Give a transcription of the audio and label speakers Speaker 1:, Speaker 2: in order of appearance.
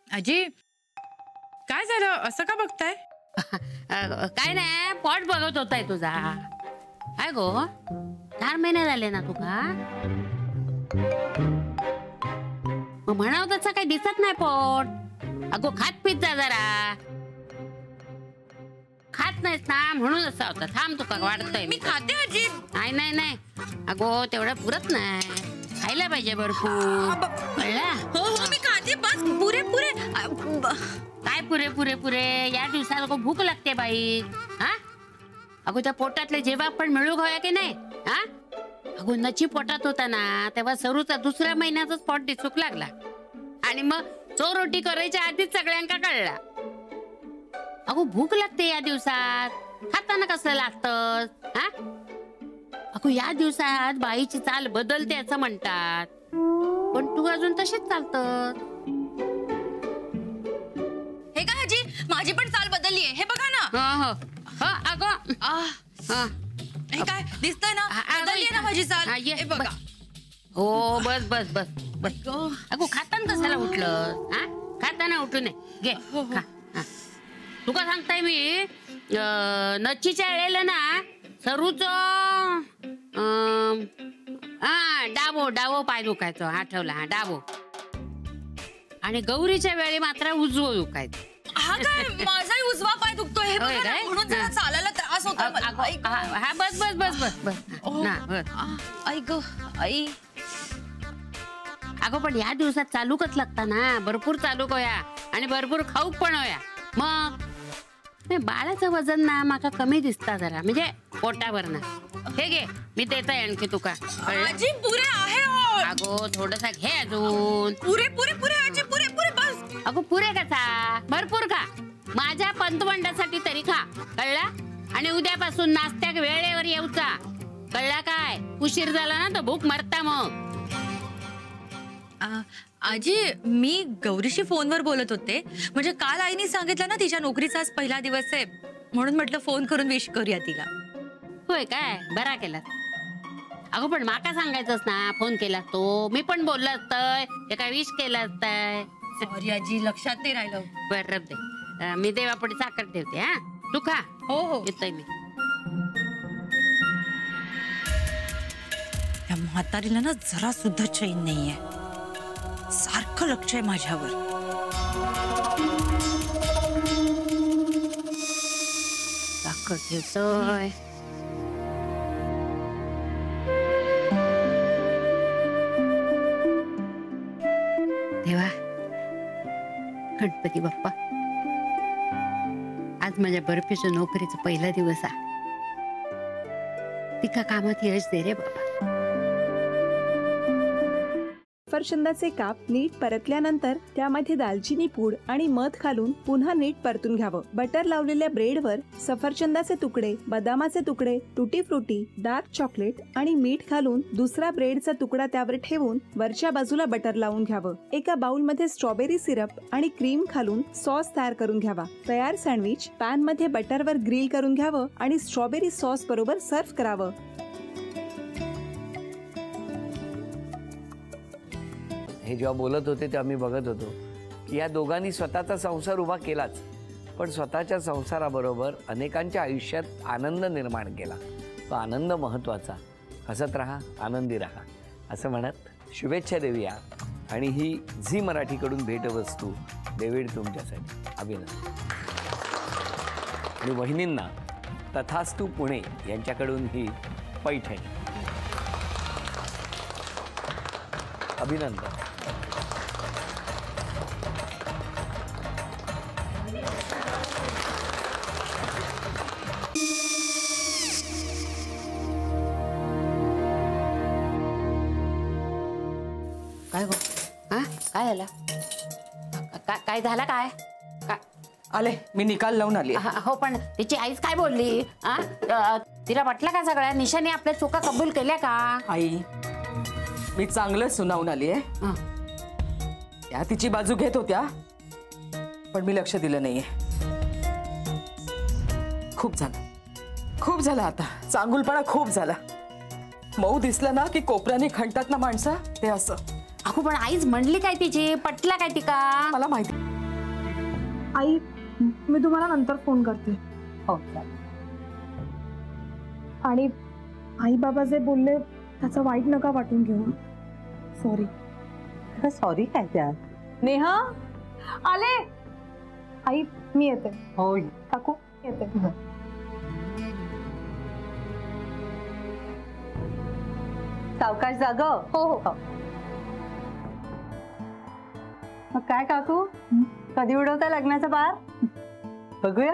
Speaker 1: आजी काय झालं असं का बघताय?
Speaker 2: काय नाही पॉट बघत होताय तुझा. काय गो 4 महिने झाले ना तुका? मग म्हणाव तसं काही दिसत नाही पोट. अगो खात पित जा जरा. खात नाहीस ना म्हणून असं होतं. थांब तुका वाढतंय.
Speaker 1: मी खाते आजी.
Speaker 2: नाही नाही अगो तेवढं पुरत नाही. खायला पाहिजे भरपूर. कळला?
Speaker 1: हो मी खाते बस पुरे पुरे.
Speaker 2: काय पुरे पुरे पुरे? या दिवसाला भूक लागते बाई. हा अगो त्या पोटातले जेव्हा आपण मिळू घ्या की नाही. हा अगो नची पोटात होता ना तेव्हा सरूचा 2ऱ्या महिन्याचाच पोट दिसूक लागला. आणि मग रोटी करायच्या आधीच सगळ्यांका कळला. अगो भूक लागते या दिवसात. खाताना कसं लागतं? हा अगो या दिवसात बाईची चाल बदलते असं म्हणतात. पण तू अजून तशीच चालतं.
Speaker 1: हे काय आजी माझी पण चाल बदलली आहे. हे बघा ना.
Speaker 2: अगो
Speaker 1: हे काय दिसतंय ना? बदलली आहे ना माझी चाल. हे बघा.
Speaker 2: हो बस बस बस बस. अगो खाताना कशाला उठलं? हा खाताना उठू नये. घे खा. तुका सांगताय मी नच्चीच्या वेळेला ना सरूच डावो डावो पाय दुखायचो. आठवला हा डावो. आणि गौरीच्या वेळी मात्र उजवं दुखायचं.
Speaker 1: हा काय माझाही उजवा पाय दुखतोय. हे बघा ना, म्हणून जरा चालायला त्रास होतो मला.
Speaker 2: हा बस बस बस बस बस.
Speaker 1: आई ग आई.
Speaker 2: अगं पण या दिवसात चालू कच लागता ना. भरपूर चालू होया आणि भरपूर खाऊक पण होया. मग बाळाचं वजन ना माका कमी दिसता जरा म्हणजे पोटावर ना. हे घे मी देताय आणखी तुका.
Speaker 1: आजी पुरे आहे.
Speaker 2: अगो थोडसा घे अजून.
Speaker 1: पुरे पुरे पुरे आजी पुरे पुरे बस.
Speaker 2: अगो पुरे कसा भरपूर खा. माझ्या पंतवंडासाठी तरी खा. कळला? आणि उद्यापासून नाश्त्याक वेळेवर येऊचा. कळला काय? उशीर झाला ना तर भूक मरता मग.
Speaker 1: आजी मी गौरीशी फोनवर बोलत होते. म्हणजे काल आईने सांगितलं ना तिच्या नोकरीचा आज पहिला दिवस आहे म्हणून म्हटलं फोन करून विश करूया तिला.
Speaker 2: होय काय? बरा केला. अगो पण माका सांगायचंच ना. फोन केला तो. मी पण बोलला असतंय. ते काय विश केलं असतंय.
Speaker 1: सॉरी आजी लक्षात नाही राहिलं.
Speaker 2: बरं दे. मी देवापुढे साखर ठेवते. हा तू खा.
Speaker 1: हो हो
Speaker 2: येतोय मी.
Speaker 1: या म्हातारीला ना जरा सुद्धा चैन नाहीये. सारखं लक्ष आहे माझ्यावर.
Speaker 2: साखर ठेवतोय. देवा गणपती बाप्पा आज माझ्या बर्फीच्या नोकरीचा पहिला दिवस आहे. तिका कामात यश दे रे बाबा.
Speaker 3: सफरचंदाचे काप नीट परतल्यानंतर त्यामध्ये दालचिनी पूड आणि मध घालून पुन्हा नीट परतून घ्यावं. बटर लावलेल्या ब्रेडवर सफरचंदाचे तुकडे, बदामाचे तुकडे, टुटी फ्रुटी, डार्क चॉकलेट आणि मीठ घालून दुसरा ब्रेडचा तुकडा त्यावर ठेवून वरच्या बाजूला बटर लावून घ्यावं. एका बाउलमध्ये स्ट्रॉबेरी सिरप आणि क्रीम घालून सॉस तयार करून घ्यावा. तयार सँडविच पॅन मध्ये बटरवर ग्रिल करून घ्यावं आणि स्ट्रॉबेरी सॉस बरोबर सर्व्ह करावं.
Speaker 4: हे जेव्हा बोलत होते तेव्हा मी बघत होतो की या दोघांनी स्वतःचा संसार उभा केलाच, पण स्वतःच्या संसाराबरोबर अनेकांच्या आयुष्यात आनंद निर्माण केला. तो आनंद महत्त्वाचा. हसत राहा, आनंदी राहा असं म्हणत शुभेच्छा देऊया. आणि ही झी मराठीकडून भेटवस्तू डेव्हिड तुमच्यासाठी. अभिनंदन. आणि वहिनींना तथास्तू पुणे यांच्याकडून ही पैठणी. अभिनंदन.
Speaker 2: काय गो? हा काय झालं? काय झालं? काय
Speaker 5: आले मी निकाल लावून आली.
Speaker 2: हो पण तिची आईच काय बोलली? तिला वाटलं का सगळ्या निशाने आपल्या चुका कबूल केल्या का?
Speaker 5: आई मी चांगलं सुनावून आली आहे. त्या तिची बाजू घेत होत्या पण मी लक्ष दिलं नाहीये. खूप झालं आता. चांगुलपणा खूप झाला. मऊ दिसलं ना की कोपऱ्याने खणतात ना माणसं, ते असं
Speaker 2: अगो पण आईच म्हणली काय तिची, पटला काय तिका?
Speaker 5: मला माहिती.
Speaker 6: आई मी तुम्हाला नंतर फोन करते.
Speaker 2: हो
Speaker 6: आणि आई बाबा जे बोलले त्याचं वाईट नका वाटून घेऊ. सॉरी.
Speaker 7: सॉरी काय त्या?
Speaker 6: नेहा आले. आई मी येते.
Speaker 7: होय
Speaker 6: काकू येते.
Speaker 7: सावकाश जाग.
Speaker 6: हो हो.
Speaker 7: मग काय काकू, कधी उडवता लग्नाचा बार? बघूया.